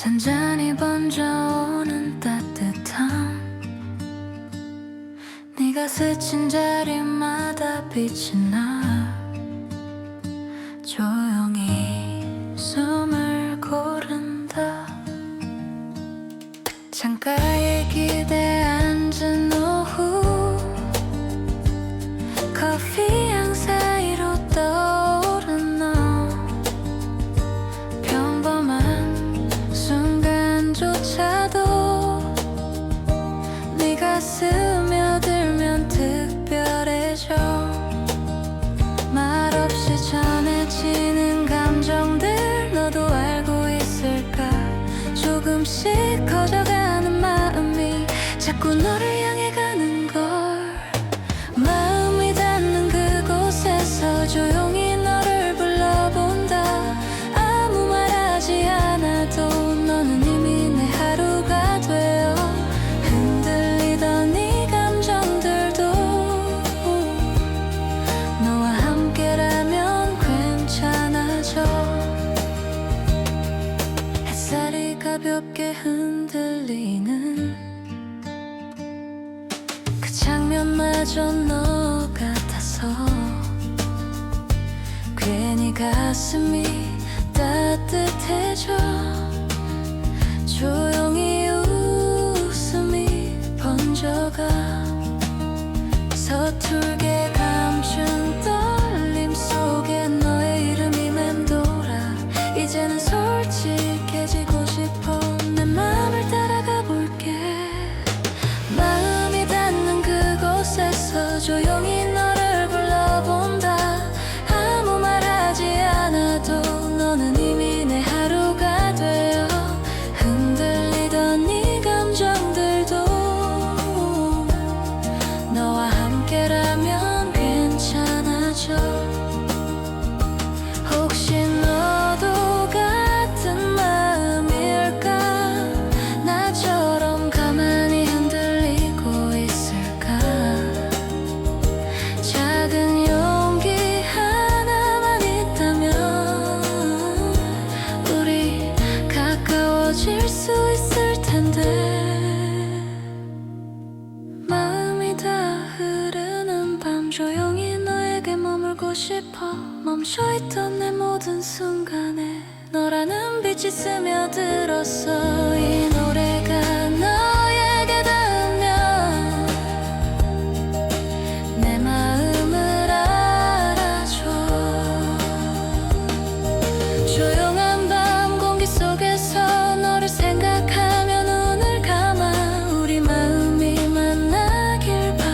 잔잔히 번져오는 따뜻함, 네가 스친 자리마다 빛이 나. 조용히 숨을 고른다. 창가에 기대 앉은 오후, 커피향 사이로 떠오른 너. 평범한 순간조차도 네가 스며들면 특별해져. 말없이 전해지는 감정들 너도 알고 있을까? 조금씩 커져가는 마음이 자꾸 너를 향해 가는 걸. 마음이 닿는 그곳에서 조용히 너를 불러본다. 아무 말하지 않아도 너는 이미 내 하루가 되어. 흔들리던 네 감정들도 너와 함께라면 괜찮아져. 햇살이 가볍게 흔들리는 그 장면마저 너 같아서 괜히 가슴이 따뜻해져. 조용히 웃음이 번져가. 서툴게 감춘 떨림 속에 너의 이름이 맴돌아. 이제는 솔직해지고 싶어. 내 맘을 따라가 볼게. 마음이 닿는 그곳에서 조용히 너를 불러본다. 아무 말하지 않아도 너는 이미 내 하루가 되어. 흔들리던 네 감정들도 너와 함께라면 괜찮아져. 혹시 너도 같은 마음일까? 나처럼 가만히 흔들리고 있을까? 작은 용기 하나만 있다면 우리 가까워질 수 있을 텐데. 마음이 다 흐르는 밤 조용히 너에게 머물고 싶어. 멈춰있던 내 모든 순간에 너라는 빛이 스며들었어. 이 노래가 너에게 닿으면 내 마음을 알아줘. 조용한 밤 공기 속에서 너를 생각하며 눈을 감아. 우리 마음이 만나길 바라.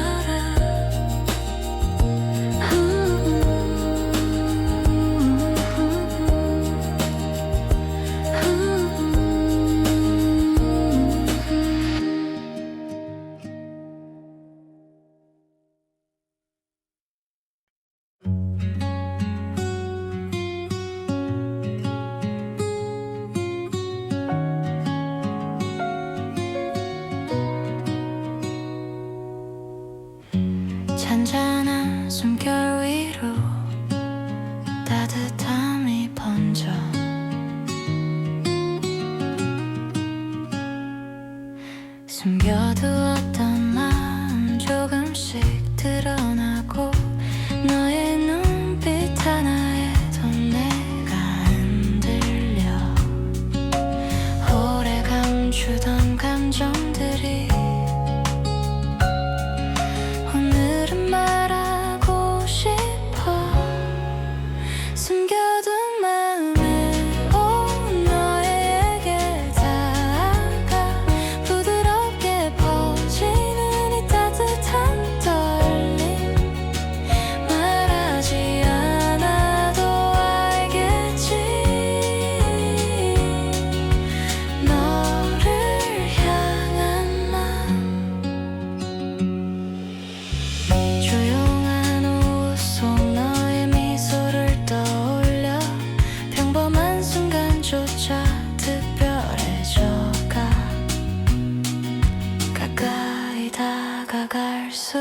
잔잔한 숨결 위로 따뜻함이 번져. 숨겨두었던 마음 조금씩 드러나고. 너의 눈빛 하나에도 내가 흔들려. 오래 감추던 감정들이 오늘은 말하고 싶어. 숨겨둔 마음에 너에게 다가가. 부드럽게 퍼지는 이 따뜻한 떨림. 말하지 않아도 알겠지. 너를 향한 마음. 조용한 오후 속 너의 미소를 떠올려. 평범한 순간조차 특별해져가. 가까이 다가갈수록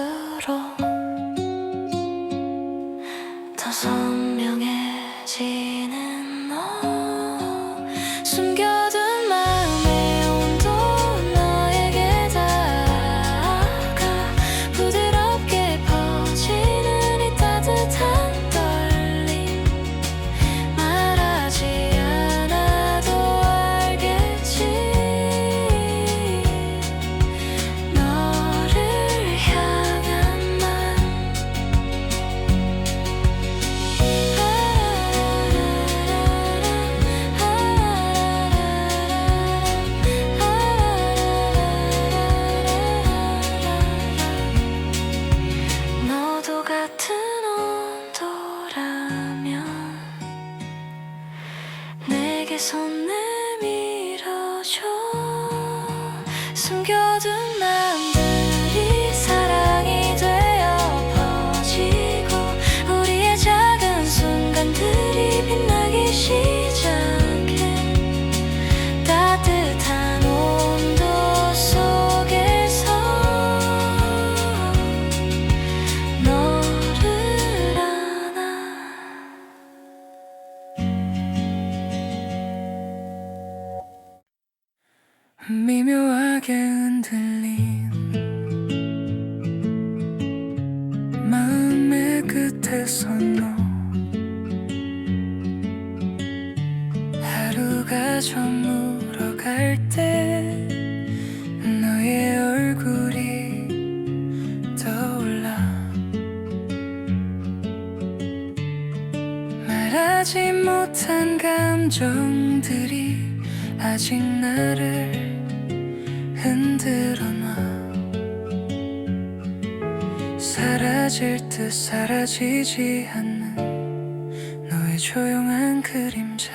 더 선명해지는 너. 숨겨둔 말 밀린 마음의 끝에서 너 하루가 저물어 갈 때 너의 얼굴이 떠올라 말하지 못한 감정들이 아직 나를 흔들어놔 사라질 듯 사라지지 않는 너의 조용한 그림자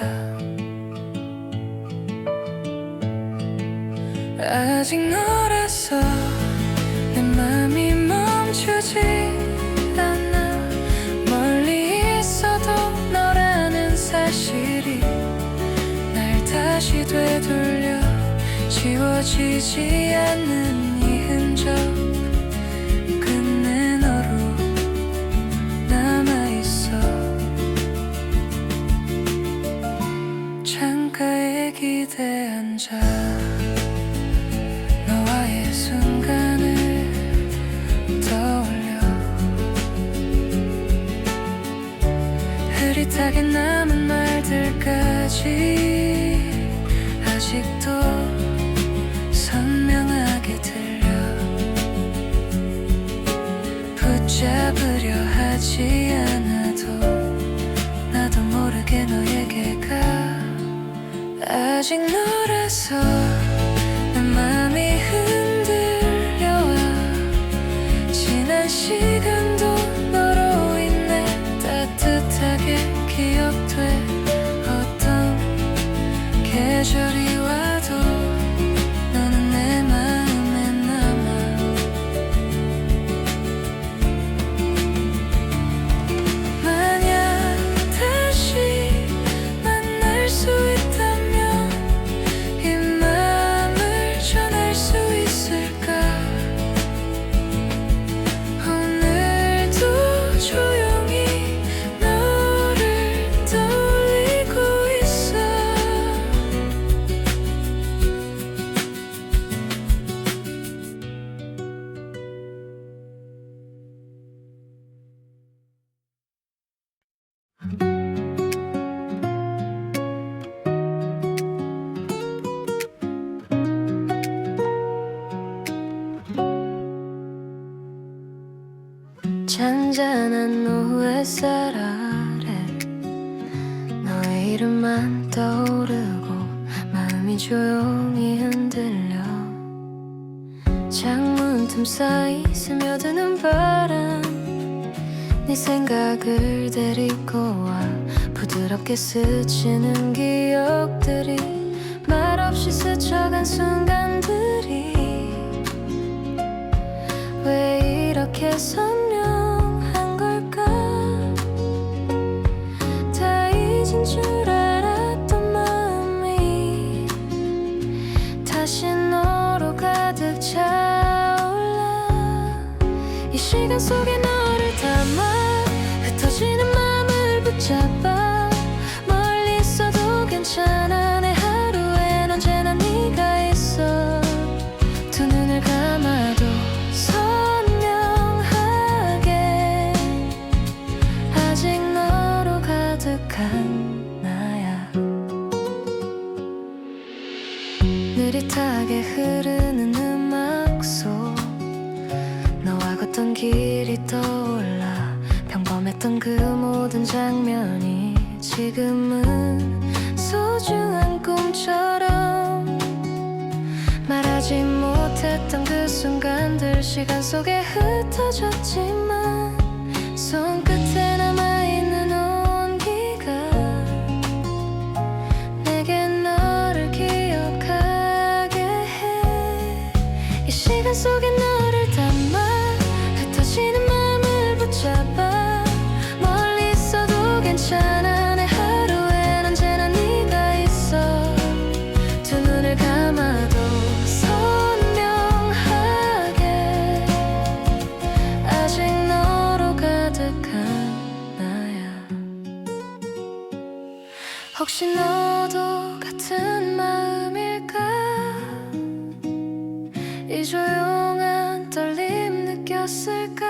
아직 너라서 내 맘이 멈추지 않아 멀리 있어도 너라는 사실이 날 다시 되돌려 지워지지 않는 이 흔적 끝내 너로 남아있어 창가에 기대 앉아 너와의 순간을 떠올려 흐릿하게 남은 말들까지 아직도 선명하게 들려 붙잡으려 하지 않아도 나도 모르게 너에게 가 아직 너라서 내 맘이 흔들려와 지난 시간도 너로 인해 따뜻하게 기억돼 어떤 계절이 와도 너는 내 마음에 남아 만약 다시 만날 수 있다면 이 마음을 전할 수 있을까 오늘도 조용히 너를 떠올리고 있어 잔잔한 노랫살 아래 너의 이름만 떠오르고 마음이 조용히 흔들려 창문 틈 사이 스며드는 바람 네 생각을 데리고 와 부드럽게 스치는 기억들이 말없이 스쳐간 순간들이 왜 이렇게 선명한 걸까 다 잊은 줄 알았던 마음이 다시 너로 가득 차올라 이 시간 속에 너를 담아 흩어지는 마음을 붙잡아 멀리 있어도 괜찮아 내 하루엔 언제나 네가 있어 두 눈을 감아도 선명하게 아직 너로 가득한 나야 느릿하게 흐르는 음악 속 너와 걷던 길이 떠올라 평범했던 그 모든 장면이 지금은 소중한 꿈처럼 말하지 못했던 그 순간들 시간 속에 흩어졌지만 손끝에 남아있는 온기가 내게 너를 기억하게 해 이 시간 속에 너를 담아 흩어지는 마음을 붙잡아 멀리 있어도 괜찮아 내 하루엔 언제나 네가 있어 두 눈을 감아도 선명하게 아직 너로 가득한 나야 혹시 너도 같은 마음일까 이 조용한 떨림 느꼈을까?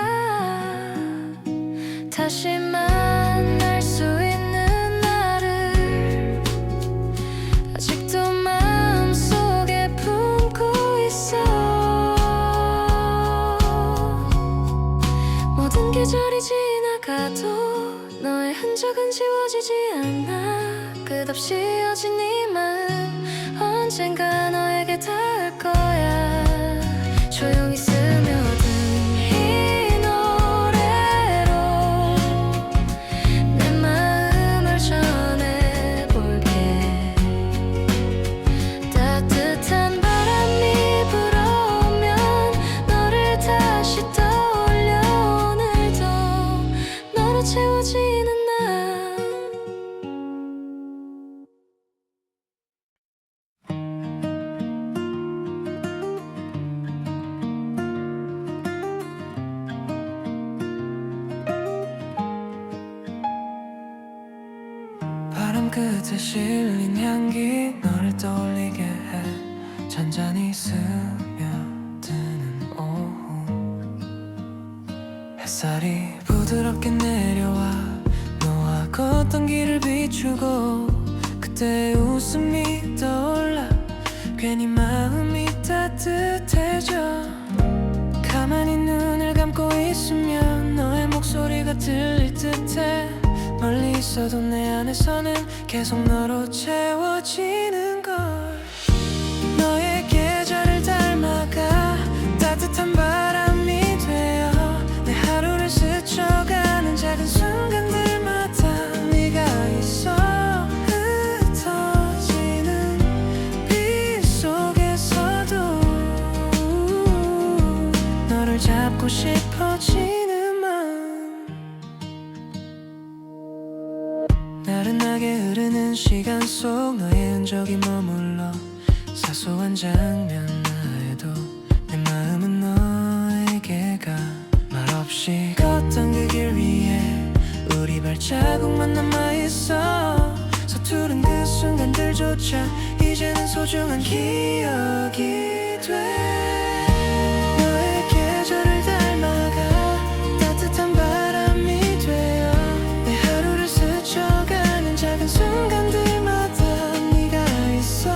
다시 만날 수 있는 나를 아직도 마음속에 품고 있어. 모든 계절이 지나가도 너의 흔적은 지워지지 않아. 끝없이 이어진 이 마음 언젠가 너에게 닿을 거야. 조용히 스며든 이 노래로 내 마음을 전해볼게. 따뜻한 바람이 불어오면 너를 다시 떠올려. 오늘도 너로 채워지는 날. 바람 끝에 실린 향기 너를 떠올리게 해. 잔잔히 스며드는 오후 햇살이 부드럽게 내려와 너와 걷던 길을 비추고 그때의 웃음이 떠올라. 괜히 마음이 따뜻해져. 가만히 눈을 감고 있으면 너의 목소리가 들릴 듯해. 멀리 있어도 내 안에서는 계속 너로 채워지는 걸. 너의 계절을 닮아가 따뜻한 바람이 되어 내 하루를 스쳐가는 작은 순간들마다 네가 있어. 흩어지는 빛 속에서도 너를 잡고 싶어지는 마음. 나른하게 흐르는 시간 속 너의 흔적이 머물러 사소한 장면 나에도 내 마음은 너에게 가. 말없이 걷던 그 길 위에 우리 발자국만 남아있어. 서투른 그 순간들조차 이제는 소중한 기억이 돼. 너의 계절을 닮아가 따뜻한 바람이 되어 내 하루를 스쳐가는 작은 순간들마다 네가 있어.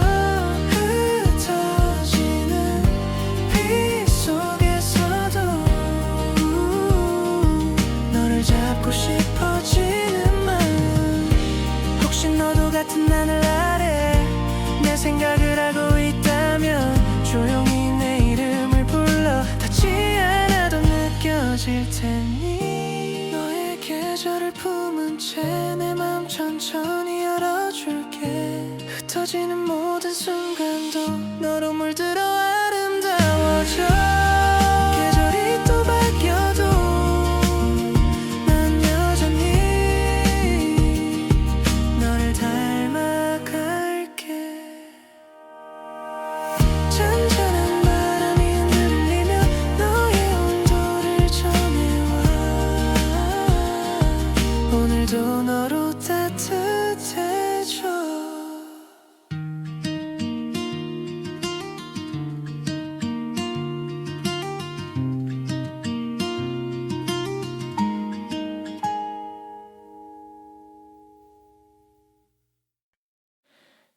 흩어지는 빛 속에서도 너를 잡고 싶어지는 마음. 혹시 너도 같은 하늘 아래 내 생각을 하고 있다면 조용히 내 이름을 불러. 닿지 않아도 느껴질 테니 너의 계절을 품은 채 내 맘 천천히 열어줄게. 흩어지는 모든 순간도 너로 물들어 아름다워져. 계절이 또 바뀌어도 난 여전히 너를 닮아갈게. 잔잔한 바람이 흔들리며 너의 온도를 전해와. 오늘도 너로 따뜻해져.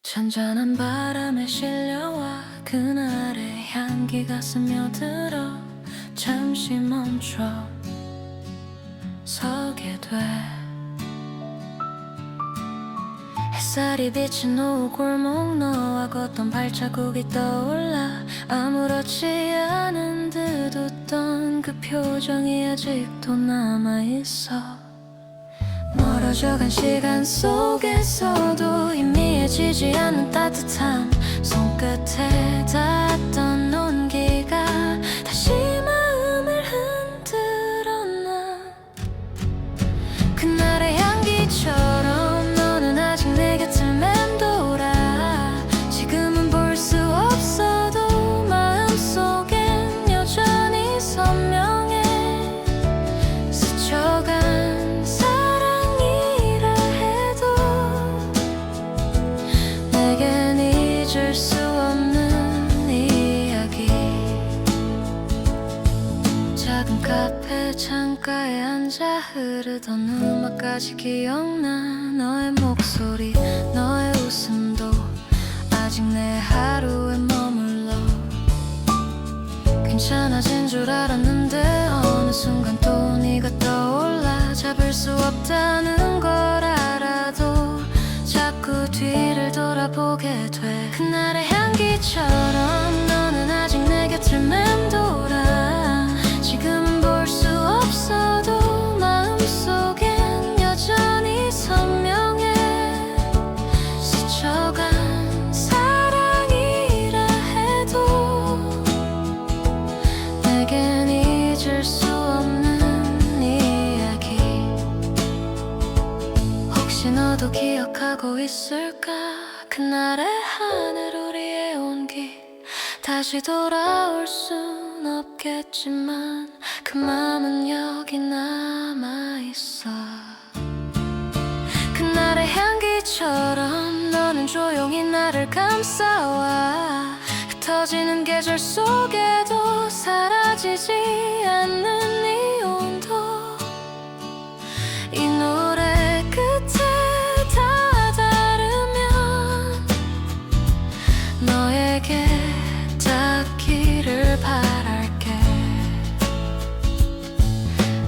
잔잔한 바람에 실려와 그날의 향기가 스며들어 잠시 멈춰 서게 돼. 햇살이 비친 오후 골목 너와 걷던 발자국이 떠올라. 아무렇지 않은 듯 웃던 그 표정이 아직도 남아있어. 멀어져간 시간 속에서도 희미해지지 않는 따뜻함. 손끝에 닿던 온기가 다시 마음을 흔들었나. 그날의 향기처럼 너는 아직 내 곁을 맴돌아. 지금은 볼 수 없어도 마음속엔 여전히 선명해. 스쳐간 잊을 수 없는 이 작은 카페 창가에 앉아 흐르던 음악까지 기억나. 너의 목소리 너의 웃음도 아직 내 하루에 머물러. 괜찮아진 줄 알았는데 어느 순간 또 네가 떠올라. 잡을 수 없다는 걸 알아도 자꾸 뒤를 돌아보게 돼. 그날의 향기처럼 너는 아직 내 곁을 맴돌아. 지금은 볼 수 없어도 마음속엔 여전히 선명해. 스쳐간 사랑이라 해도 내겐 잊을 수 없는 이야기. 혹시 너도 기억하고 있을까? 그날의 하늘 우리의 온기. 다시 돌아올 순 없겠지만 그 맘은 여기 남아있어. 그날의 향기처럼 너는 조용히 나를 감싸와. 흩어지는 계절 속에도 사라지지 않는 이 온도. 이 노래 끝에 다다르면 너에게 닿기를 바랄게.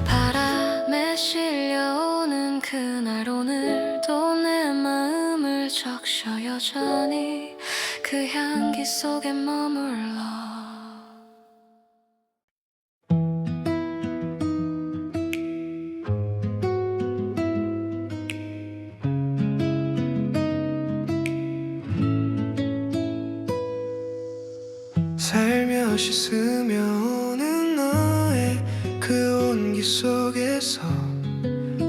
바람에 실려오는 그날 오늘도 내 마음을 적셔 여전히 그 향기 속에 머물러. 살며시 스며오는 너의 그 온기 속에서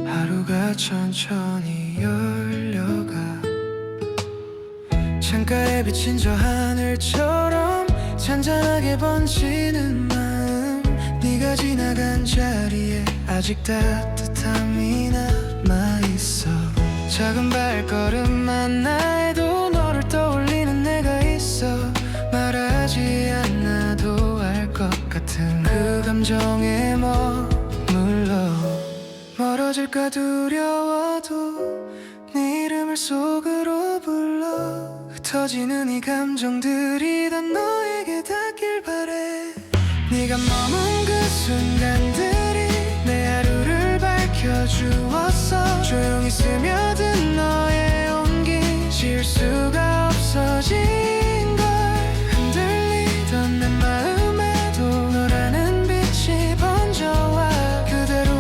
하루가 천천히 열려가. 창가에 비친 저 하늘처럼 잔잔하게 번지는 마음. 네가 지나간 자리에 아직 따뜻함이 남아있어. 작은 발걸음만 나에도 너를 떠올리는 내가 있어. 말하지 않아도 알 것 같은 그 감정에 머물러. 멀어질까 두려워도 네 이름을 속으로 불러. 흩어지는 이 감정들이 다 너에게 닿길 바래. 네가 머문 그 순간들이 내 하루를 밝혀주었어. 조용히 스며든 너의 온기 지울 수가 없어진 걸. 흔들리던 내 마음에도 너라는 빛이 번져와. 그대로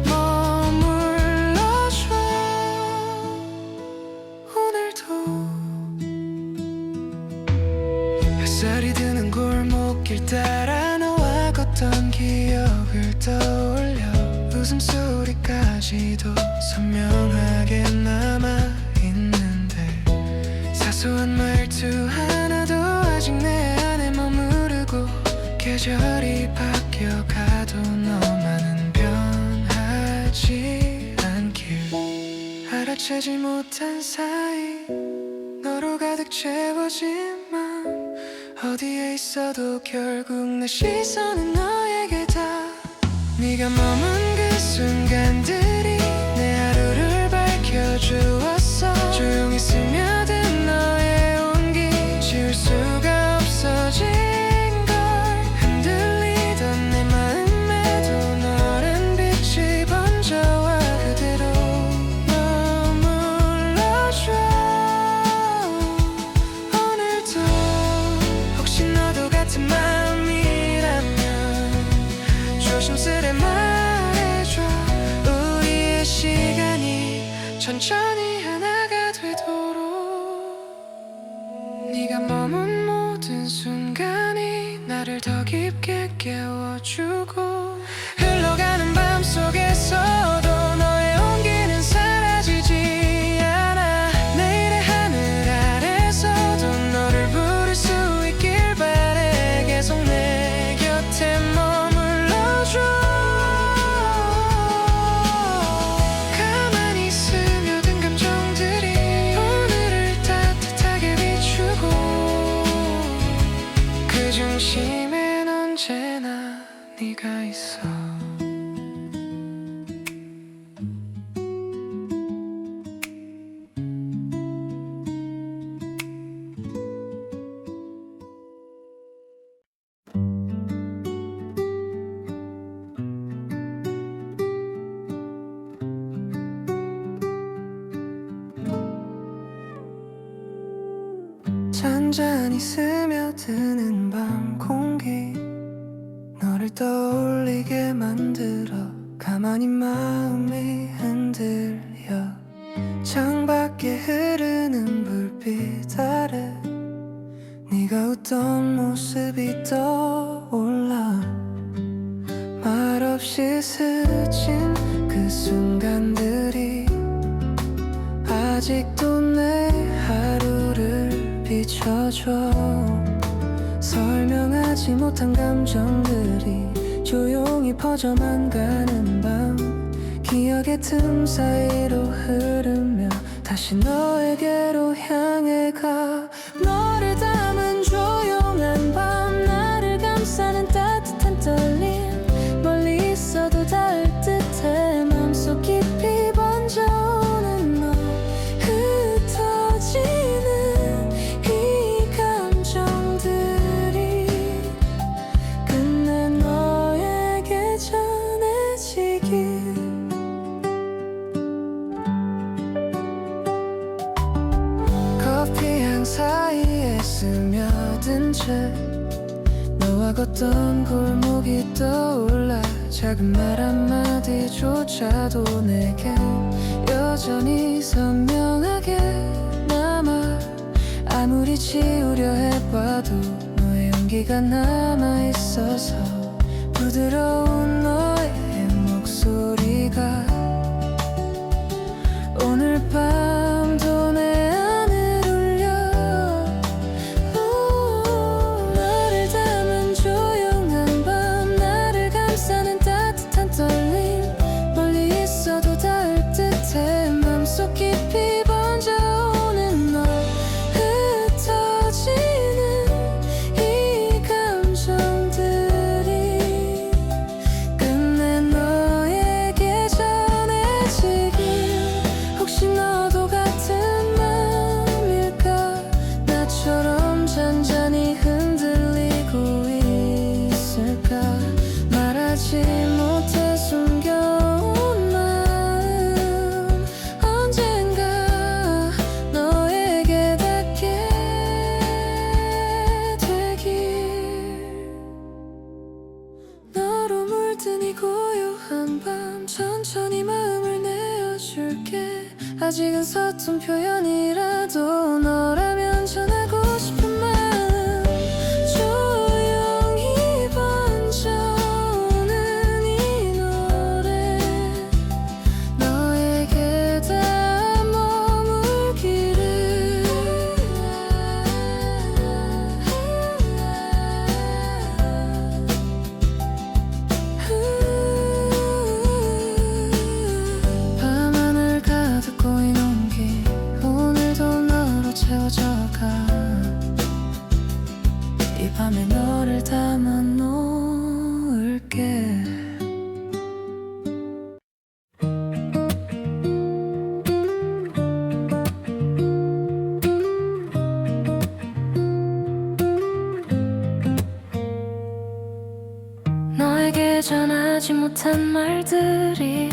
머물러줘. 오늘도 햇살이 드는 골목길 따라 너와 걷던 기억을 떠올려. 웃음소리까지도 선명하게 남아있는데 사소한 말투 하나도 아직 내 안에 머무르고. 계절이 바뀌어가도 너만은 변하지 않길. 알아채지 못한 사이 너로 가득 채워진 맘. 어디에 있어도 결국 내 시선은 너에게다. 네가 머문 그 순간들이 내 하루를 밝혀주었어. 조용히 스며든 너의 온기 지울 수가 없어진 걸. 흔들리던 내 마음에도 너란 빛이 번져와. 그대로 머물러줘. 오늘도 혹시 너도 같은 마음이라면 조심스레 말해줘. 우리의 시간이 천천히 하나가 되도록. 네가 머문 모든 순간이 나를 더 깊게 깨워주고. 흘러가는 밤 속에서도 너의 온기는 사라지지 않아. 내일의 하늘 아래서도 너를 부를 수 있길 바래. 계속 내 곁에 머물러줘. 가만히 스며든 감정들이 오늘을 따뜻하게 비추고. 그 중심엔 언제나 네가 있어. 잔잔히 스며드는 밤 공기 너를 떠올리게 만들어 가만히 마음이 흔들려 창밖에 흐르는 불빛 아래 네가 웃던 모습이 떠올라 말없이 스친 그 순간들이 아직도 내 하루를 비춰줘 설명하지 못한 감정들이 조용히 퍼져만 가는 밤 기억의 틈 사이로 흐르며 다시 너에게로 향해 가 너를 담은 조용한 밤 나를 감싸는 따뜻한 떨림 멀리 있어도 닿을 듯해 맘속 깊이 번져오는 너 흩어지는 이 감정들이 끝내 너에게 전해지길 커피향 사이에 스며든 채 너와 걷던 골목이 떠올라 작은 말 한마디조차도 내겐 여전히 선명하게 남아 아무리 지우려 해봐도 너의 용기가 남아있어서 부드러운 너의 목소리가 오늘 밤도 내 안을 울려 너를 담은 조용한 밤 나를 감싸는 따뜻한 떨림 멀리 있어도 닿을 듯해 맘속 깊이 번져오는 너 흩어지는 이 감정들이 끝내 너에게 전해지길 혹시 너도 같은 맘일까 나처럼 잔잔히 흔들리고 있을까 말하지 못해 숨겨온 마음 언젠가 너에게 닿게 되길 너로 물든 이 고요한 밤 천천히 마음을 내어줄게 아직은 서툰 표현이라도 너라면 전하고 싶은 마음 조용히 번져오는 이 노래 너에게 다 머물기를 밤하늘 가득 고인 온기 오늘도 너로 채워져가 이 밤에 너를 담아 놓을게 너에게 전하지 못한 말들이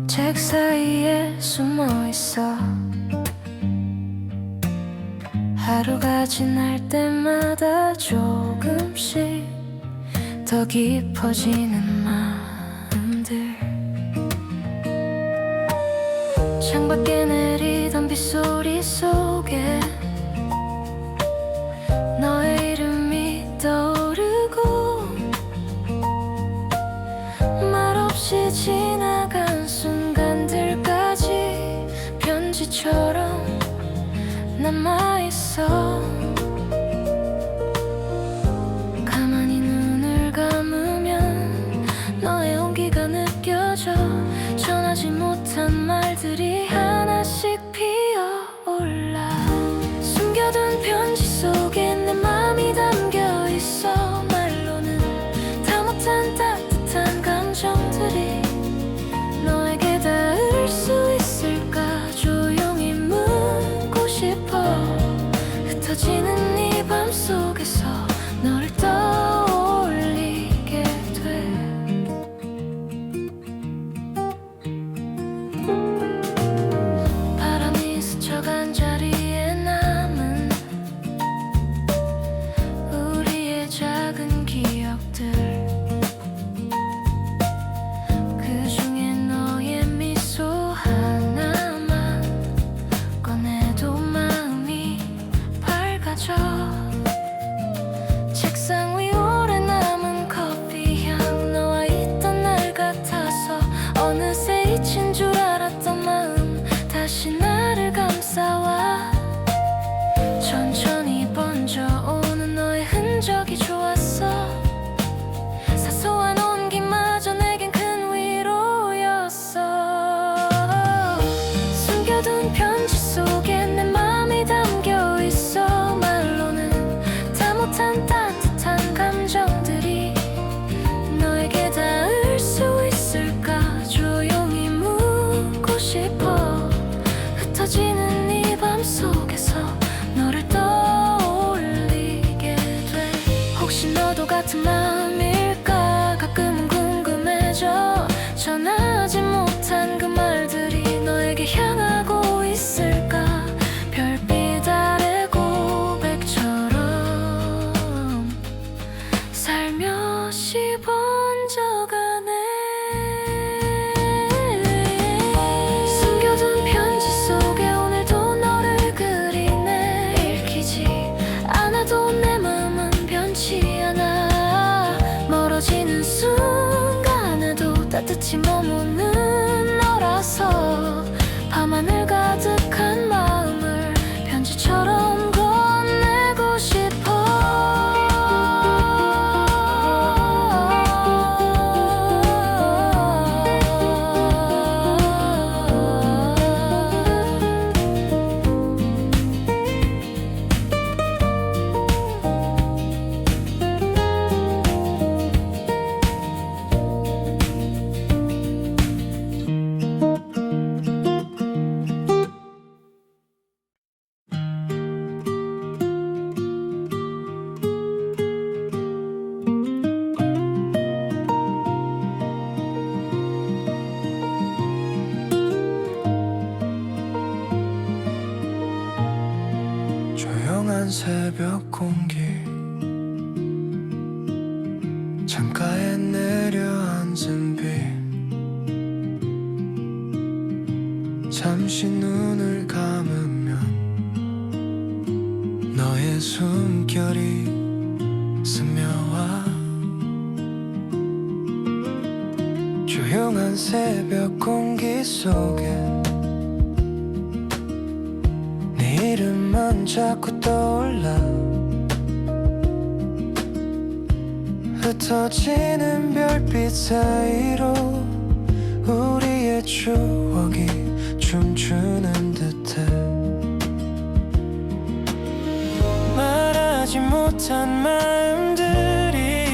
책 사이에 숨어 있어 하루가 지날 때마다 조금씩 더 깊어지는 마음들 창밖에 내리던 빗소리 속에 너의 이름이 떠오르고 말없이 지나간 순간들까지 편지처럼 남아있어 가만히 눈을 감으면 너의 온기가 느껴져 전하지 못한 말들이 하나씩 피어올라 숨겨둔 편지 속에 내 맘이 담겨있어 말로는 바람일까 가끔은 궁금해져. 전하지 못한 그 말들이 너에게 향하고 있을까. 별빛 아래 고백처럼 살며시 번져가네. 숨겨둔 편지 속에 오늘도 너를 그리네. 읽히지 않아도 내 맘은 변치 않아. 멀어지는 순간에도 따뜻히 머무는 너라서 밤하늘 가득한 마음을 편지처럼 건네고 싶어. 조용한 새벽 공기 창가에 내려앉은 비 잠시 눈을 감으면 너의 숨결이 스며와. 조용한 새벽 공기 속에 네 이름만 자꾸 떠올라. 흩어지는 별빛 사이로 우리의 추억이 춤추는 듯해. 말하지 못한 마음들이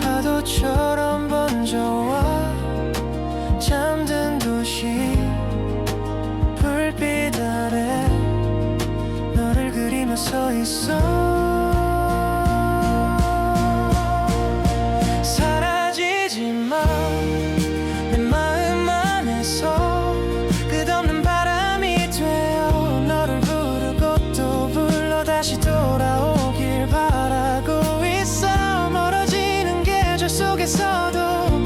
파도처럼 번져와. 잠든 도시 불빛 아래 너를 그리며 서 있어. 사라지지 마 내 마음 안에서. 끝없는 바람이 되어 너를 부르고 또 불러 다시 돌아오길 바라고 있어. 멀어지는 계절 속에서도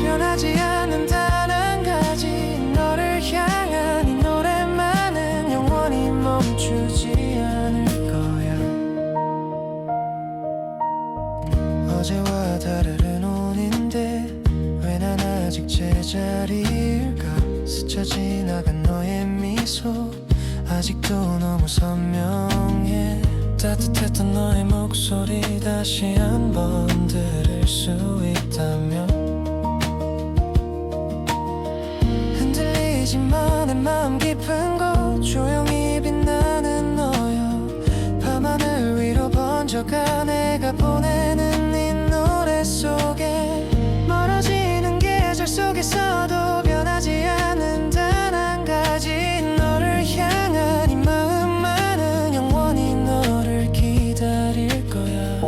변하지 않는 단 한 가지. 너를 향한 이 노래만은 영원히 멈추지 않을 거야. 어제와 다른 오늘인데 왜 난 아직 제자리일까. 스쳐 지나간 너의 미소 아직도 너무 선명해. 따뜻했던 너의 목소리 다시 한번 들을 수 있다면. 흔들리지만 내 마음 깊은 곳 조용히 빛나는 너여. 밤하늘 위로 번져가 내가 보내는 이 노래 속에. 멀어지는 계절 속에서도 변하지 않는 단 한 가지. 너를 향한 이 마음만은 영원히 너를 기다릴 거야.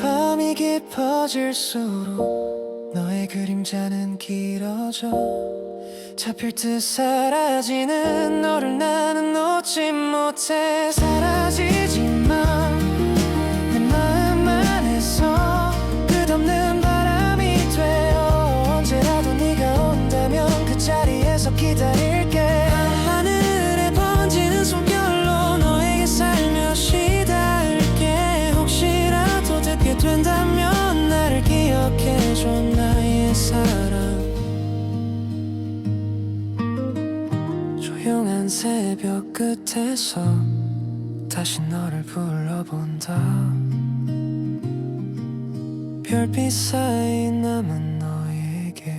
밤이 깊어질수록 너의 그림자는 길어져. 잡힐 듯 사라지는 너를 나는 놓지 못해. 사라지지만 내 마음 안에서 끝없는 바람이 되어 언제라도 네가 온다면 그 자리에서 기다릴게. 하늘에 번지는 숨결로 너에게 살며시 닿을게. 혹시라도 듣게 된다면 나를 기억해줘 나의 사랑. 조용한 새벽 끝에서 다시 너를 불러본다. 별빛 사이 남은 너에게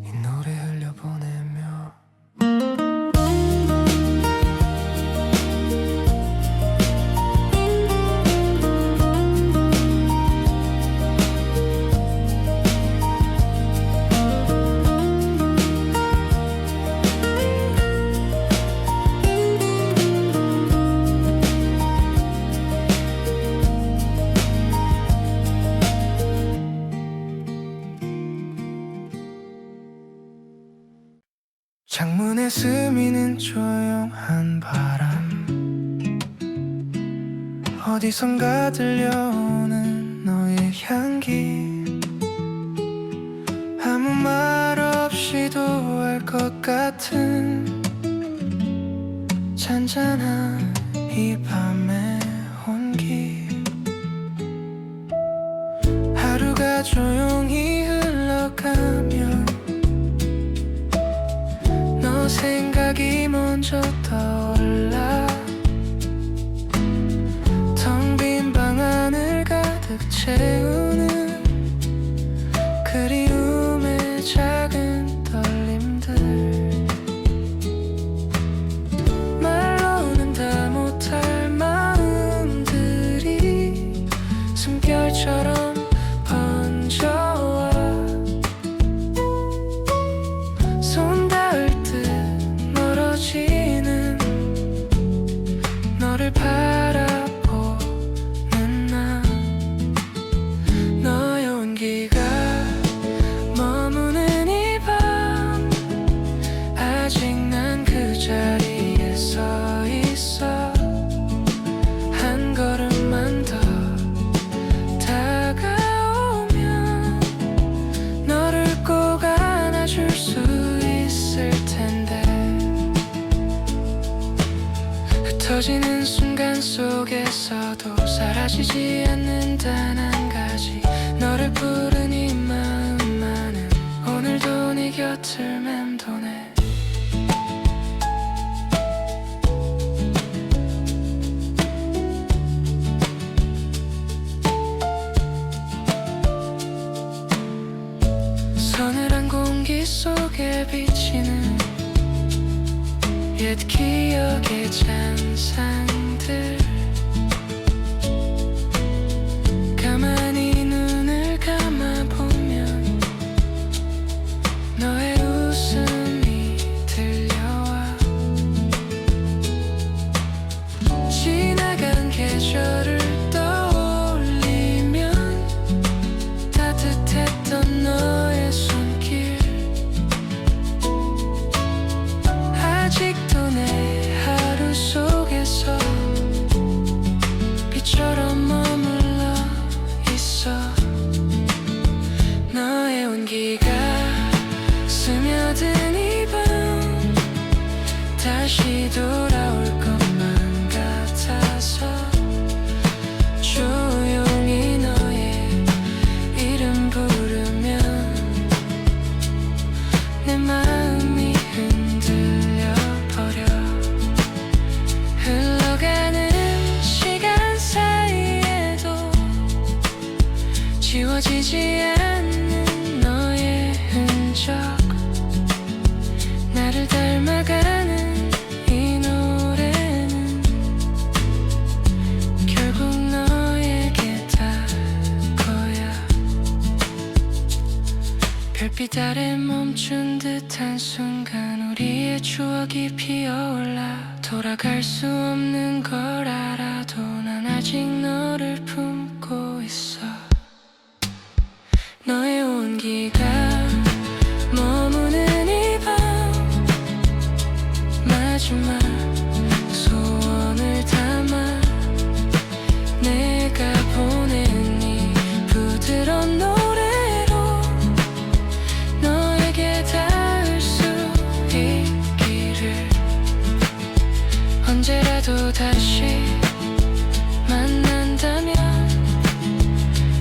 이 노래 흘려보내며. 문에 스미는 조용한 바람, 어디선가 들려오는 너의 향기, 아무 말 없이도 알 것 같은 잔잔한 이 밤의 온기. 하루가 조용히 흘러가면 너 생각이 먼저 떠올라. 텅 빈 방 안을 가득 채우는 그리움의 작은 떨림들, 말로는 다 못할 마음들이 숨결처럼 번져와. 손 닿을 듯 멀어지는 너를 바라보는 나. 너의 온기가 머무는 이 밤, 아직 난 그 자리에 서 있어. 한 걸음만 더 다가오면 너를 꼭 안아줄 수 있을 텐데. 흩어지는 순간 속에서도 사라지지 않는 단 한 가지, 너를 부른 이 마음만은 오늘도 네 곁을 맴도네. 서늘한 공기 속에 비치는 옛 기억의 잔상들, 가만히 눈을 감아보면 너의 웃음이 들려와. 지나간 계절을 떠올리면 따뜻했던 너의 손길, 아직도 내 하루 속에서 빛처럼 머물러 있어. 너의 온기가 스며든 이 밤, 다시 돌아올 것만 같아서 조용히 너의 이름 부르면 내 마음이 흔들려 버려. 흘러가는 시간 사이에도 지워지지 않는 너의 흔적, 나를 닮아가는 이 노래는 결국 너에게 닿을 거야. 별빛 아래 멈춘 듯한 순간 우리의 추억이 피어올라. 돌아갈 수 없는 걸 알아도 난 아직 너를 품고 있어. 너의 온기가 머무는 이 밤, 마지막 소원을 담아 내가 보낸 이 부드러운 노래로 너에게 닿을 수 있기를. 언제라도 다시 만난다면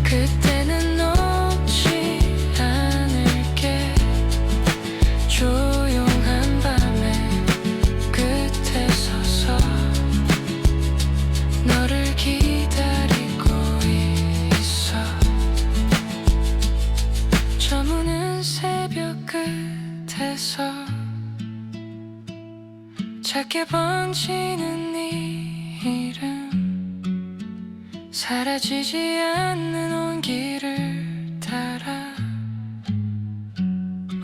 그때는 놓지 않을게. 조용한 밤의 끝에 서서 너를 기다리고 있어. 저무는 새벽 끝에서 작게 번지는 네 이름, 사라지지 않는 온기를 따라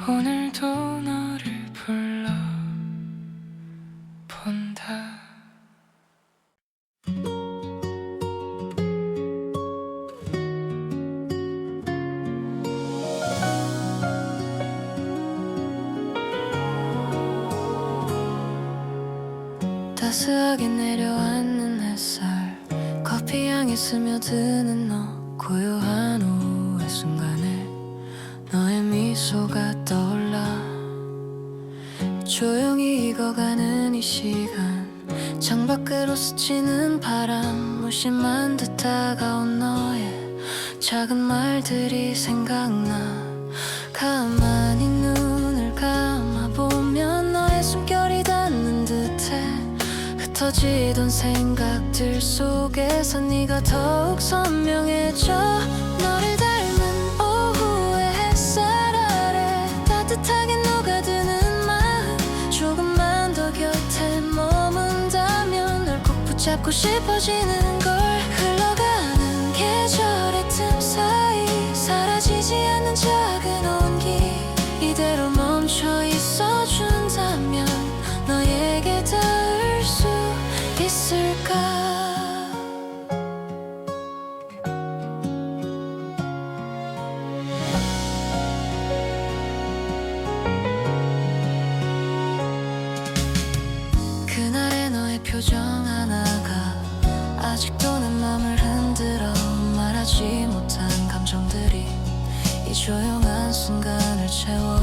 오늘도 너를 불러본다. 따스하게 내려앉는 햇살 커피 향이 스며드는 너 고요한 오후의 순간에 너의 미소가 떠올라 조용히 익어가는 이 시간 창밖으로 스치는 바람 무심한 듯 다가온 너의 작은 말들이 생각나 가만히 눈을 감아보면 너의 숨결이 닿는 듯해 흩어지던 생각들 속에서 네가 더욱 선명해져 너를 닮은 오후의 햇살 아래 따뜻하게 녹아드는 마음 조금만 더 곁에 머문다면 널 꼭 붙잡고 싶어지는 걸 흘러가는 계절의 틈 사이 사라지지 않는 작은 온기 이대로 멈춰 있어준다면 너에게 닿을 수 있을까 그날의 너의 표정 하나가 아직도 내 맘을 흔들어 말하지 못한 감정들이 이 조용한 순간을 채워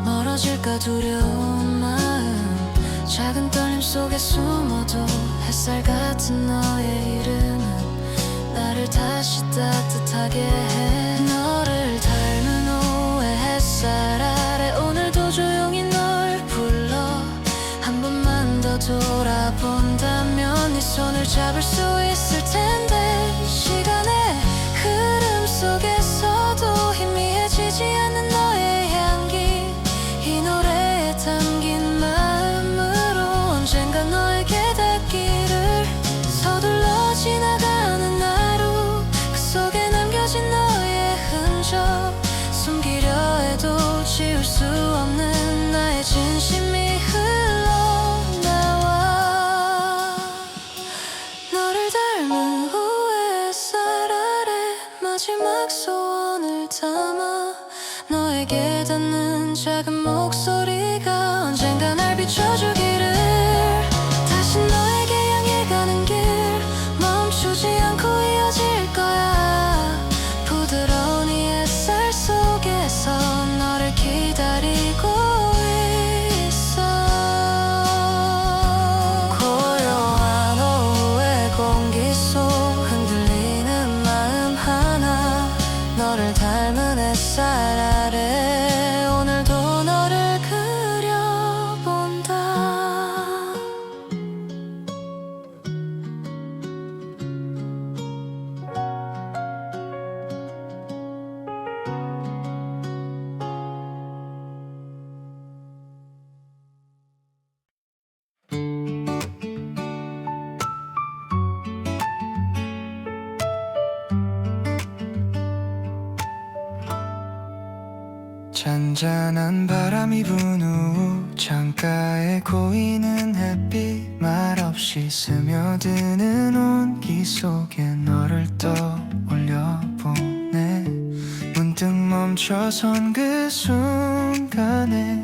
멀어질까 두려운 마음 작은 떨림 속에 숨어도 햇살 같은 너의 이름은 나를 다시 따뜻하게 해 너를 닮은 오후의 햇살 아래 오늘도 조용히 널 불러 한 번만 더 돌아본다면 네 손을 잡을 수 있을 텐데 시간의 흐름 속에서도 희미해지지 않는 너의 향기 이 노래에 담긴 마음으로 언젠가 너에게 닿기를 서둘러 지나가는 하루 그 속에 남겨진 너의 흔적 숨기려 해도 지울 수 없는 나의 진심이 흘러나와 너를 닮은 후의 햇살 아래 마지막 소원을 담아 너에게 닿는 작은 목소리가 언젠가 날 비춰주기를 다시 너에게 향해 가는 길 멈추지 않고 이어질 거야 부드러운 이 햇살 속에서 너를 기다리고 있어 고요한 오후의 공기 속 흔들리는 마음 하나 너를 닮은 햇살 아래 오늘도 너를 그려본다 잔잔한 바람이 부는 후 창가에 고이는 햇빛 말없이 스며드는 온기 속에 너를 떠올려 보네 문득 멈춰선 그 순간에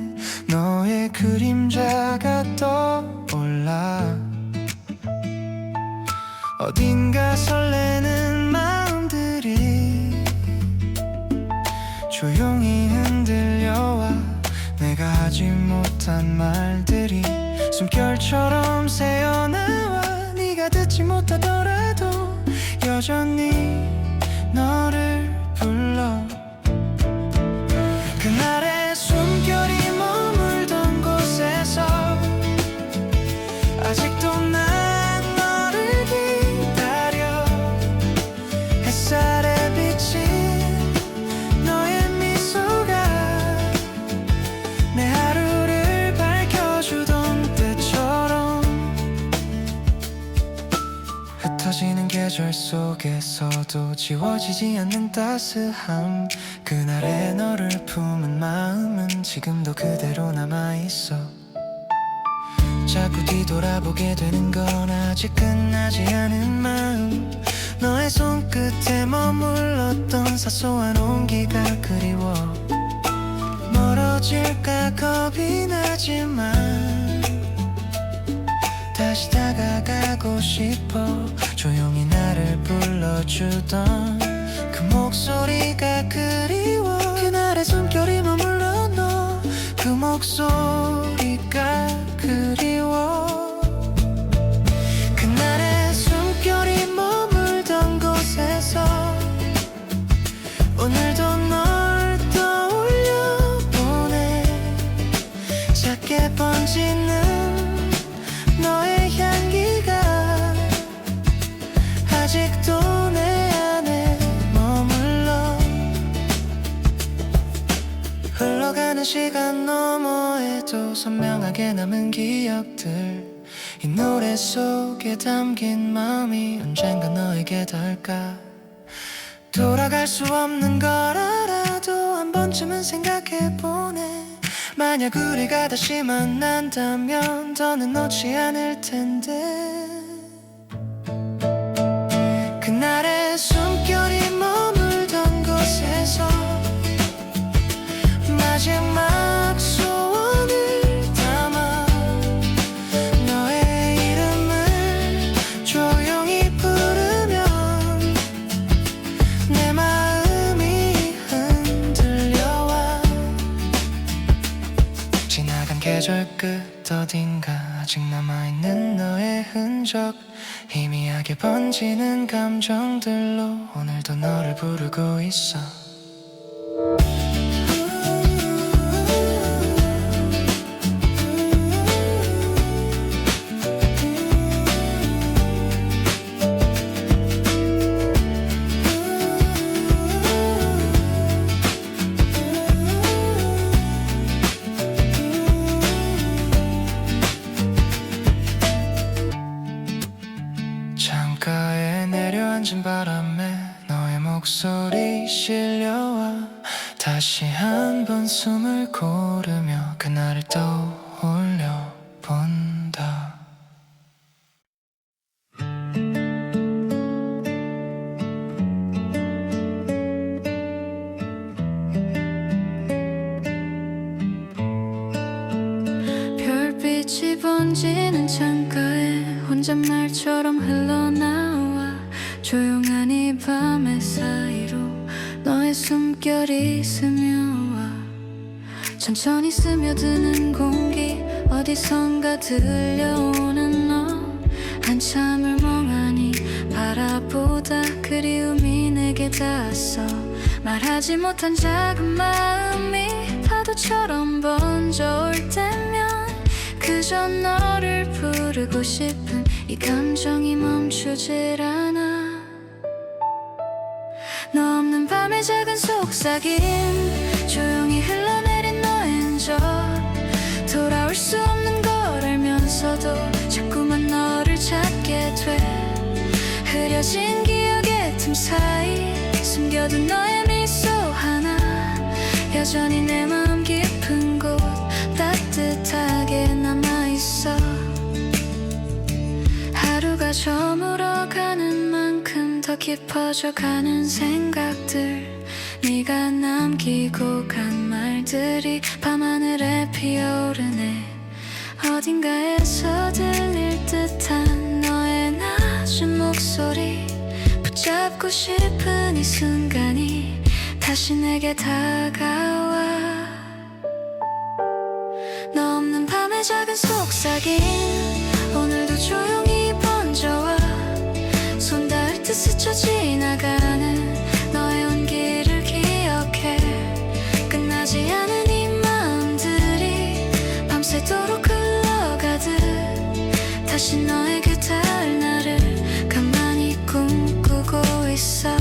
너의 그림자가 떠올라 어딘가 설레는 마음들이 조용히 흔들려와 내가 하지 못한 말들이 숨결처럼 새어나와 네가 듣지 못하더라도 여전히 너를 불러 그날의 숨결이 머물던 곳에서 아직도 난 너를 기다려 햇살에 비친 너의 미소가 내 하루를 밝혀주던 때처럼 흩어지는 계절 속에서도 지워지지 않는 따스함 그날의 너를 품은 마음은 지금도 그대로 남아있어 자꾸 뒤돌아보게 되는 건 아직 끝나지 않은 마음 너의 손끝에 머물렀던 사소한 온기가 그리워 멀어질까 겁이 나지만 다시 다가가고 싶어. 조용히 나를 불러주던 그 목소리가 그리워. 그날의 숨결이 머물러 너 그 목소리가 그리워. 그날의 숨결이 머물던 곳에서 오늘도 널 떠올려 보내. 작게 번지는 너의 향기가 아직도 내 안에 머물러. 흘러가는 시간 너머에도 선명하게 남은 기억들. 이 노래 속에 담긴 마음이 언젠가 너에게 닿을까. 돌아갈 수 없는 걸 알아도 한 번쯤은 생각해보네. 만약 우리가 다시 만난다면 더는 놓지 않을 텐데. 그날의 숨결이 머물던 곳에서 마지막 소원을 담아 너의 이름을 조용히 부르면 내 마음이 흔들려와. 지나간 계절 끝 어딘가 아직 남아있는 너의 흔적. 희미하게 번지는 감정들로 오늘도 너를 부르고 있어. 창가에 내려앉은 바람에 너의 목소리 실려와. 다시 한 번 숨을 고르며 그날을 떠올려 본다. 별빛이 번지는 창가에 혼잣말처럼 흘러나와. 조용한 이 밤의 사이로 너의 숨결이 스며와. 천천히 스며드는 공기 어디선가 들려오는 너. 한참을 멍하니 바라보다 그리움이 내게 닿았어. 말하지 못한 작은 마음이 파도처럼 번져올 때면 그저 너를 부르고 싶은 이 감정이 멈추질 않아. 너 없는 밤의 작은 속삭임, 조용히 흘러내린 너의 흔적. 돌아올 수 없는 걸 알면서도 자꾸만 너를 찾게 돼. 흐려진 기억의 틈 사이 숨겨둔 너의 미소 하나 여전히 내 마음 깊은 곳 따뜻하게 남아있어. 하루가 저물어가는 만큼 더 깊어져가는 생각들. 네가 남기고 간 말들이 밤하늘에 피어오르네. 어딘가에서 들릴 듯한 너의 낮은 목소리. 붙잡고 싶은 이 순간이 다시 내게 다가와. 너 없는 밤의 작은 속삭임 오늘도 조용히 번져와. 손 닿을 듯 스쳐 지나가는 너의 온기를 기억해. 끝나지 않은 이 마음들이 밤새도록 흘러가듯 다시 너에게 닿을 날을 가만히 꿈꾸고 있어.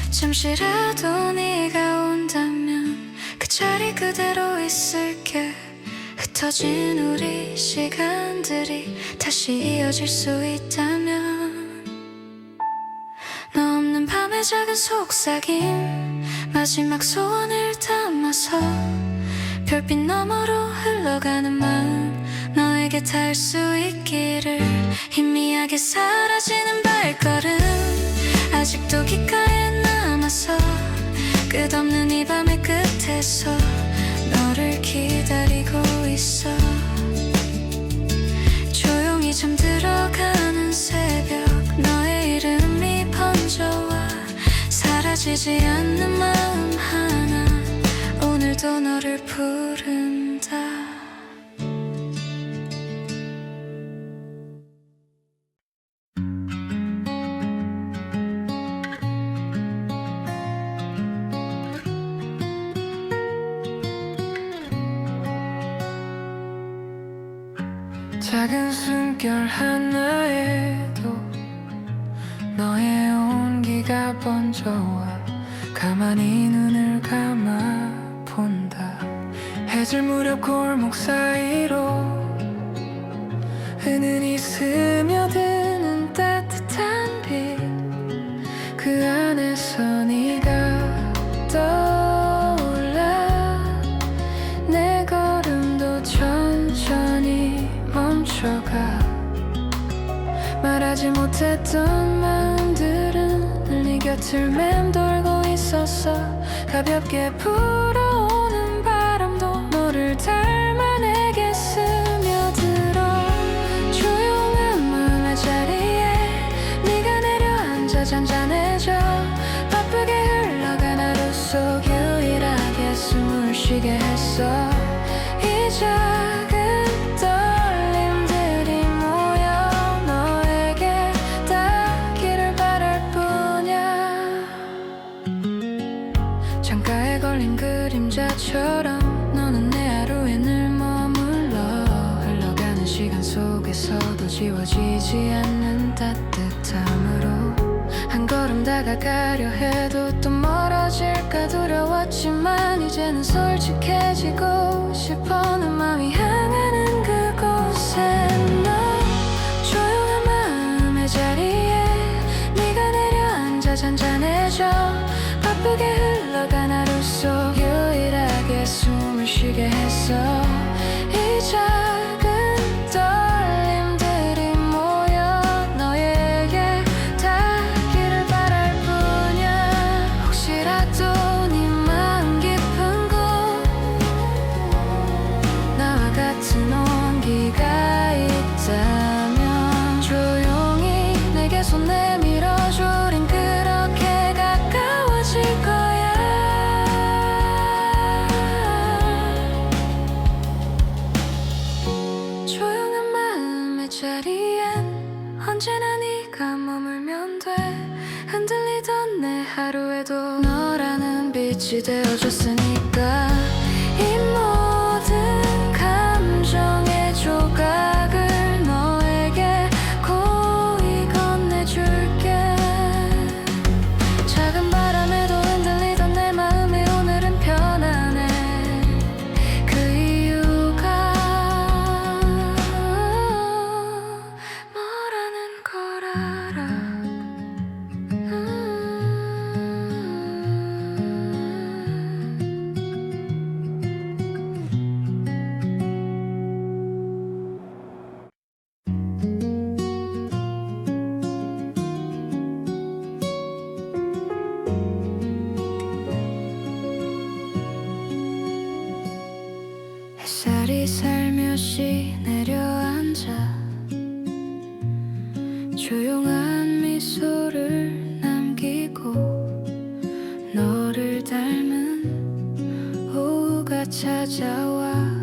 잠시라도 네가 온다면 그 자리 그대로 있을게. 흩어진 우리 시간들이 다시 이어질 수 있다면. 너 없는 밤의 작은 속삭임 마지막 소원을 담아서 별빛 너머로 흘러가는 마음 너에게 닿을 수 있기를. 희미하게 사라지는 발걸음 아직도 귓가에 남아서 끝없는 이 밤의 끝에서 너를 기다리고 있어. 보이지 않는 마음 하나 오늘도 너를 부른다. 작은 숨결 하나에도 너의 온기가 번져와 가만히 눈을 감아 본다. 해질 무렵 골목 사이로 은은히 스며드는 따뜻한 빛, 그 안에서 네가 떠올라. 내 걸음도 천천히 멈춰가. 말하지 못했던 마음들은 네 곁을 맴돌고 있었어. 가볍게 불어오는 바람도 너를 닮아 내게 스며들어. 조용한 마음의 자리에 네가 내려앉아 잔잔해져. 바쁘게 흘러간 하루 속 유일하게 숨을 쉬게 했어. 이 작은 떨림들이 모여 너에게 닿기를 바랄 뿐이야. 창가에 걸린 그림자처럼 너는 내 하루에 늘 머물러. 흘러가는 시간 속에서도 지워지지 않는 따뜻함으로 한 걸음 다가가려 해도 또 멀어질까 두려웠지만 이제는 솔직해지고 싶어. 내 맘이 향하는 그곳에 너. 조용한 마음의 자리에 네가 내려앉아 잔잔해져. 바쁘게 흘러간 하루 속 유일하게 숨을 쉬게 했어. 이 작은 떨림들이 모여 너에게 닿기를 바랄 뿐이야. 혹시라도 네 마음 깊은 곳 나와 같은 온기가 있다면 조용히 내게 손 내밀어줘. 우린 그렇게 가까워질 거야. 조용한 마음의 자리엔 언제나 네가 머물면 돼. 흔들리던 내 하루에도 너라는 빛이 되어줬으니까. 이 모든 감정의 조각을 너에게 고이 건네줄게. 작은 바람에도 흔들리던 내 마음이 오늘은 편안해. 그 이유가 뭐라는 걸 알아. 햇살이 살며시 내려앉아 조용한 미소를 남기고 너를 닮은 오후가 찾아와.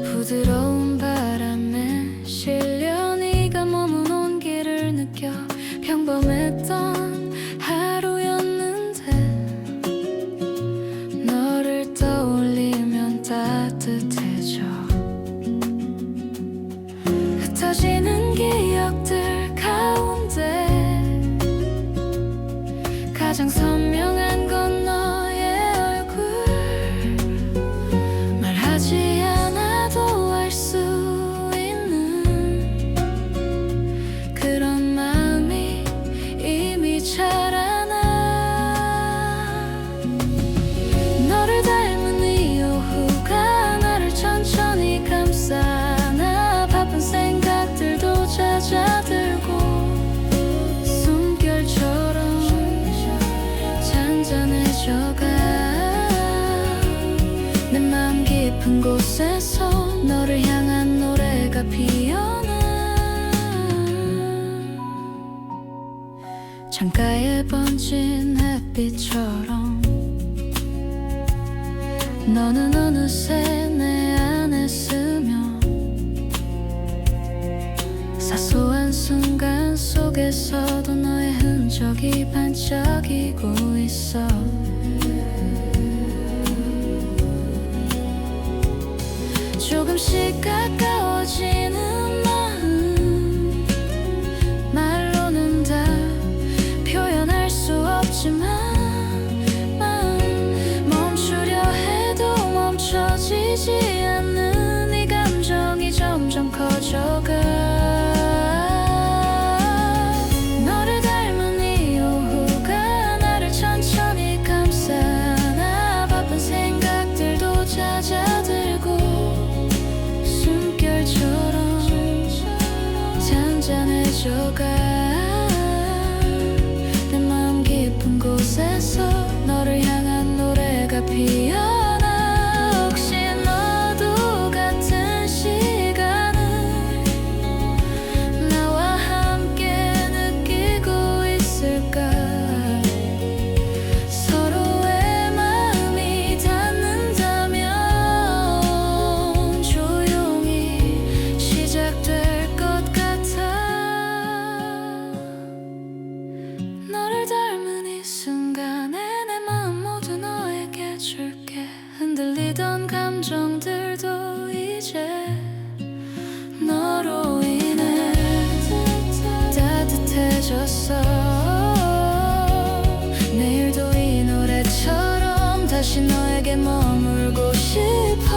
부드러운 바람에 실려 네가 머문 온기를 느껴. 평범했던 하루였는데 너를 떠올리면 따뜻해져. 흩어지는 기억들 가운데 가장 선명한 건 너의 얼굴. 말하지 않아도 알 수 있는 그런 마음이 이미 자라나. 너를 닮은 이 오후가 나를 천천히 감싸나. 바쁜 생각들도 잦아들고 숨결처럼 잔잔해져가. 내 마음 깊은 곳에서 너를 향한 노래가 피 피어나 창가에 번진 햇빛처럼 너는 어느새 내 안에 스며 사소한 순간 속에서도 너의 흔적이 반짝이고 있어 조금씩 가까워지는 마음 말로는 다 표현할 수 없지만 마음 멈추려 해도 멈춰지지 않는 이 감정이 점점 커져가 너를 닮은 이 오후가 나를 천천히 감싸나 바쁜 생각들도 잦아들고 숨결처럼 잔잔해져가 내 마음 깊은 곳에서 너를 향한 노래가 피어나 혹시 너도 같은 시간을 나와 함께 느끼고 있을까 서로의 마음이 닿는다면 조용히 시작될 것 같아 너를 닮은 이 순간에 내 마음 모두 너에게 줄게 흔들리던 감정들도 이제 너로 인해 따뜻해졌어 내일도 이 노래처럼 다시 너에게 머물고 싶어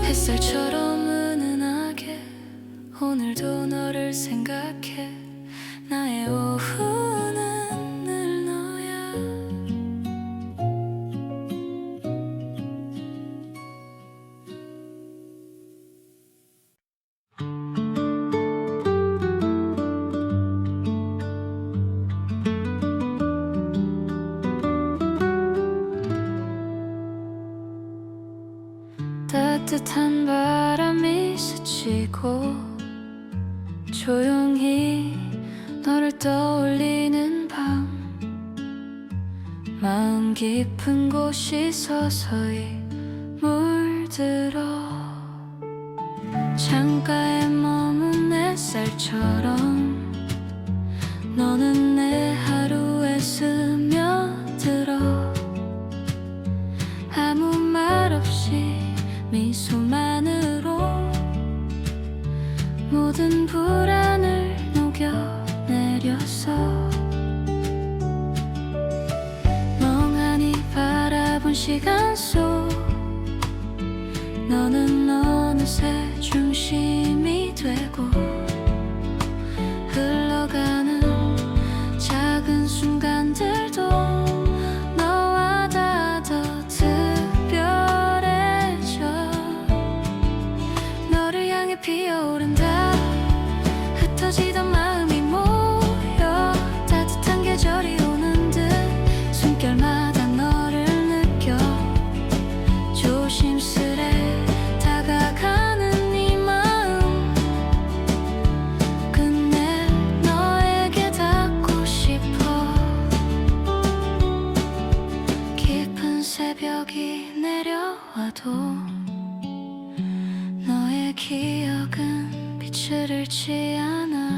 햇살처럼 은은하게 오늘도 너를 생각해 나의 오후는 늘 너야 따뜻한 바람이 스치고 조용히 너를 떠올리는 밤 마음 깊은 곳이 서서히 물들어 창가에 머문 햇살처럼 너는 내 하루에 스며들어 아무 말 없이 미소만으로 모든 불안을 녹여내렸어 멍하니 바라본 시간 속 너는 어느새 중심이 되고 흘러가는 작은 순간들도 너와 다 더 특별해져 너를 향해 피어오른다 흩어지던 마음이 모여 따뜻한 계절이 오는 듯 숨결마다 너를 느껴 조심스레 다가가는 이 마음 끝내 너에게 닿고 싶어 깊은 새벽이 내려와도 너의 기억은 빛을 잃지 않아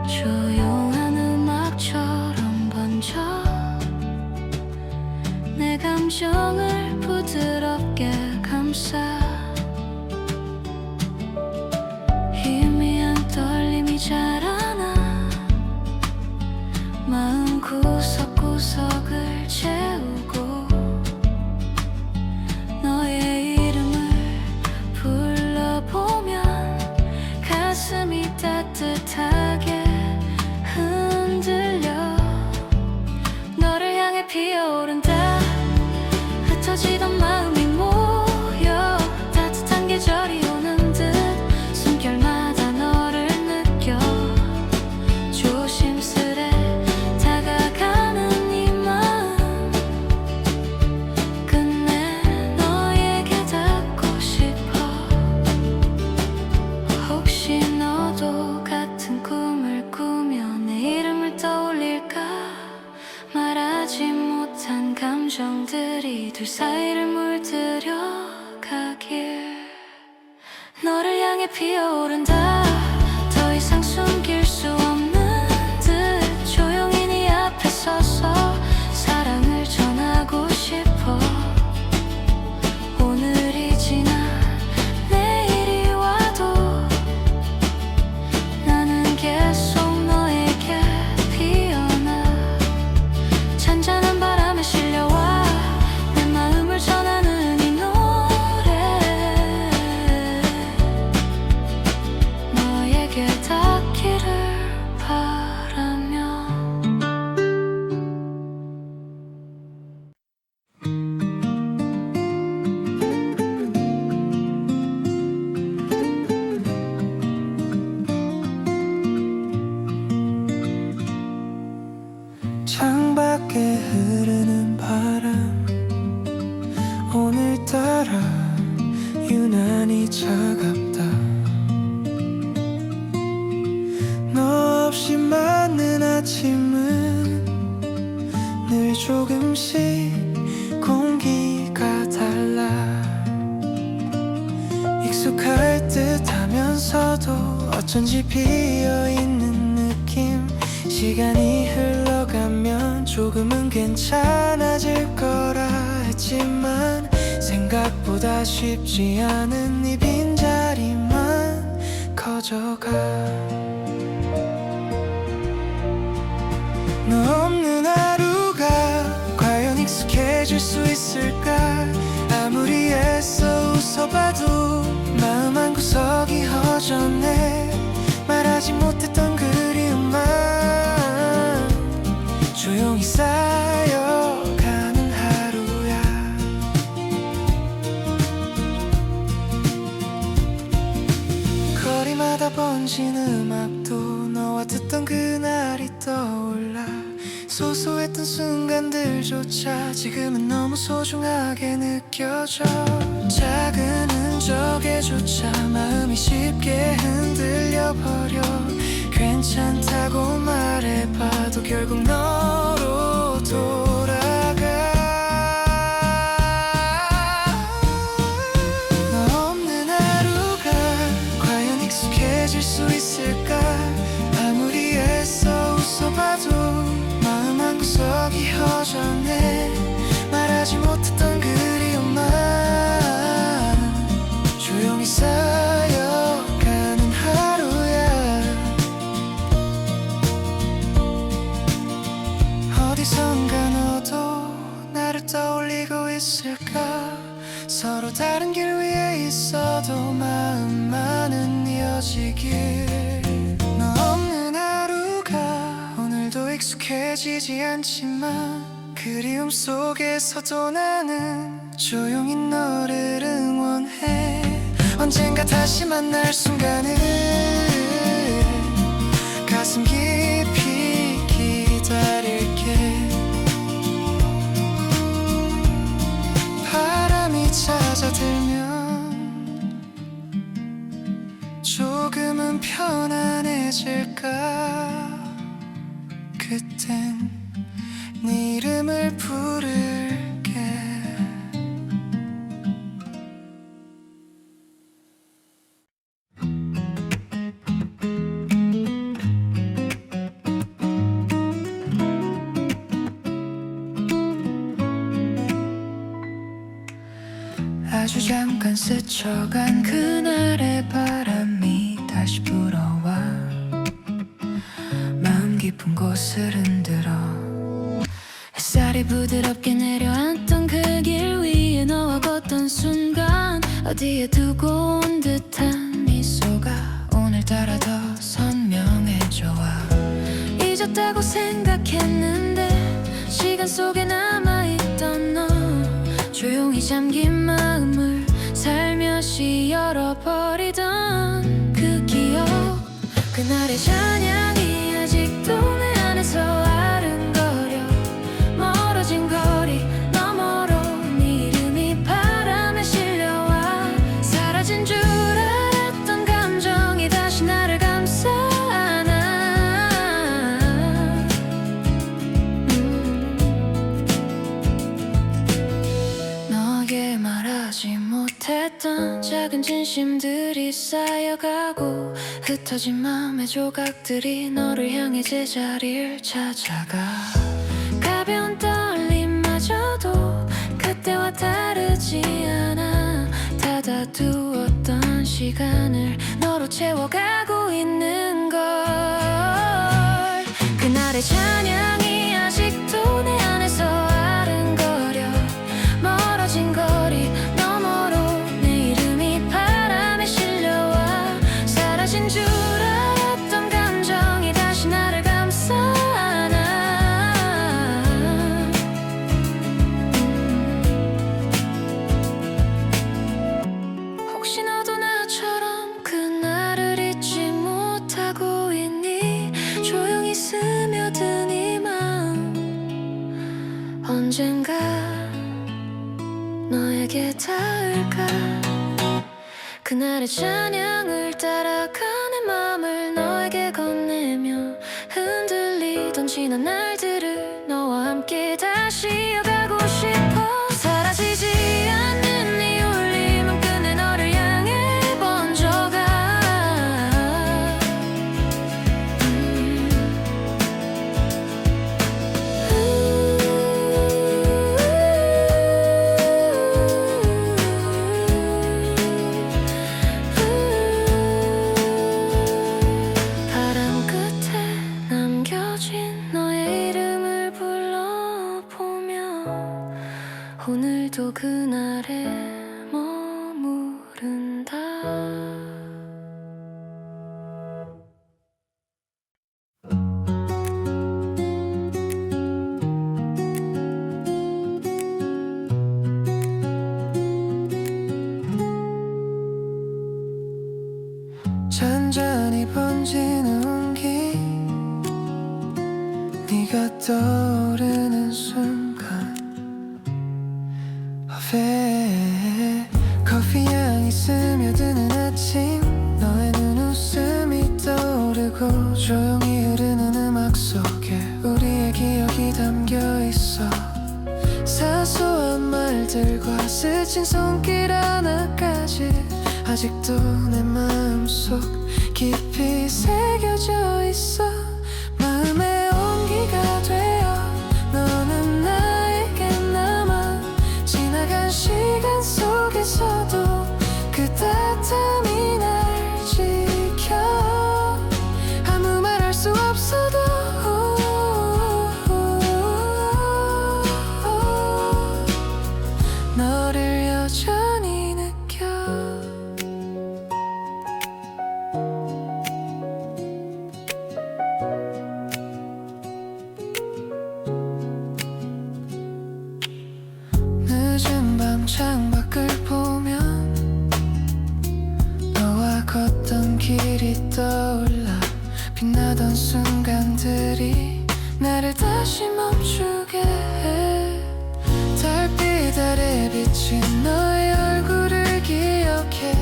조용한 음악처럼 번져 내 감정을 부드럽게 감싸 희미한 떨림이 자라나 마음 구석구석을 채우고 너의 이름을 불러보면 가슴이 따뜻하게 흔들려 너를 향해 피어오른다 흩어지던 향해 피어오른다. 더 이상 숨길 수 없는 듯 조용히 네 앞에 서서 사랑을 전하고 싶어. 오늘이 지나 내일이 와도 나는 계속 너에게 피어나. 잔잔한 바람에 실려와 내 마음을 전하는 이 노래. 너에게 닿기를 바라며. 창밖에 흐르는 바람 오늘따라 유난히 차갑다. 너 없이 맞는 아침은 늘 조금씩 공기가 달라. 익숙할 듯 하면서도 어쩐지 비어있는 느낌. 시간이 흘러가면 조금은 괜찮아질 거라 했지만 생각보다 쉽지 않은 이 빈자리만 커져가. 너 없는 하루가 과연 익숙해질 수 있을까. 아무리 애써 웃어봐도 마음 한구석이 허전해. 말하지 못했던 그리움만 조용히 쌓여가는 하루야. 거리마다 번진 음악도 너와 듣던 그날이 떠올라. 소소했던 순간들조차 지금은 너무 소중하게 느껴져. 작은 흔적에조차 마음이 쉽게 흔들려버려. 괜찮다고 말해봐도 결국 너로 돌아가. 너 없는 하루가 과연 익숙해질 수 있을까. 아무리 애써 웃어봐도 마음 한구석이 허전해. 말하지 못했던 그리움만 조용히 쌓여가는 하루야. 어디선가 너도 나를 떠올리고 있을까. 서로 다른 길 위에 있어도 마음만은 이어지길. 너 없는 하루가 오늘도 익숙해지지 않지만 그리움 속에서도 나는 조용히 너를 응원해. 언젠가 다시 만날 순간을 가슴 깊이 기다릴게. 바람이 잦아들면 조금은 편안해질까. 그땐 네 이름을 부를게. 아주 잠깐 스쳐간 그날의 바람이 다시 불어와 마음 깊은 곳을 흔들어. 햇살이 부드럽게 내려앉던 그 길 위에 너와 걷던 순간 어디에 두고 온 듯한 미소가 오늘따라 더 선명해져와. 잊었다고 생각했는데 시간 속에 남아있던 너. 조용히 잠긴 마음을 살며시 열어버리던 그 기억. 그날의 찬양이 아직도 내 안에서 아른거려. 멀어진 거리 너머로 네 이름이 바람에 실려와. 사라진 줄 알았던 감정이 다시 나를 감싸 안아. 너에게 말하지 못했던 작은 진심들이 추억이 쌓여가고 흩어진 마음의 조각들이 너를 향해 제자리를 찾아가 가벼운 떨림마저도 그때와 다르지 않아 닫아두었던 시간을 너로 채워가고 있는 걸 그날의 찬양이 아직도 내 안에서 아른거려 멀어진 거리 너머로 내 이름이 바람에 실려와 사라진 줄 알았던 감정이 다시 나를 감싸 안아 혹시 너도 나처럼 그날을 잊지 못하고 있니 조용히 스며든 이 마음 언젠가 너에게 닿을까 그날의 찬양을 따라가 내 맘을 너에게 건네며 흔들리던 지난 날들을 너와 함께 다시 이어가고 싶어 사라지지 않는 이 울림은 끝내 너를 향해 번져가 바람 끝에 남겨진 너의 이름을 불러보며 오늘도 그날에 머무른다 잔잔히 번지는 온기 네가 떠오르는 순간 커피 향이 스며드는 아침 너의 눈웃음이 떠오르고 조용히 흐르는 음악 속에 우리의 기억이 담겨있어 사소한 말들과 스친 손길 하나까지 아직도 내 마음속 깊이 새겨져 있어 마음의 온기가 되어 너는 나에게 남아 지나간 시간 속에서도 그 따뜻함이 날 지켜 아무 말 할 수 없어도 너를 여전히 느껴 늦은 밤 창밖을 보면 너와 걷던 길이 떠올라 빛나던 순간들이 나를 다시 멈추게 해 달빛 아래 비친 너의 얼굴을 기억해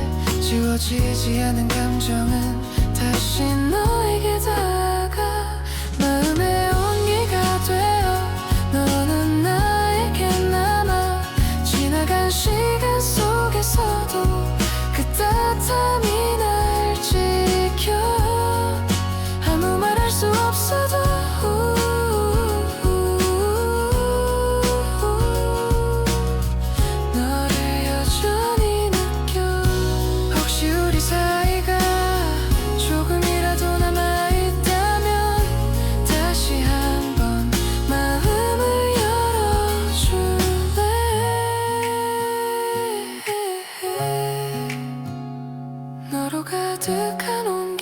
지워지지 않은 감정은 다시 너에게 다가가 마음의 온기가 되어 너는 나에게 남아 지나간 시간 속에서도 그 따뜻함이 날 지켜 아무 말 할 수 없어도 너를 여전히 느껴 혹시 우리 사이가 조금이라도 남아있다면 다시 한번 마음을 열어줄래 너로 가득한 온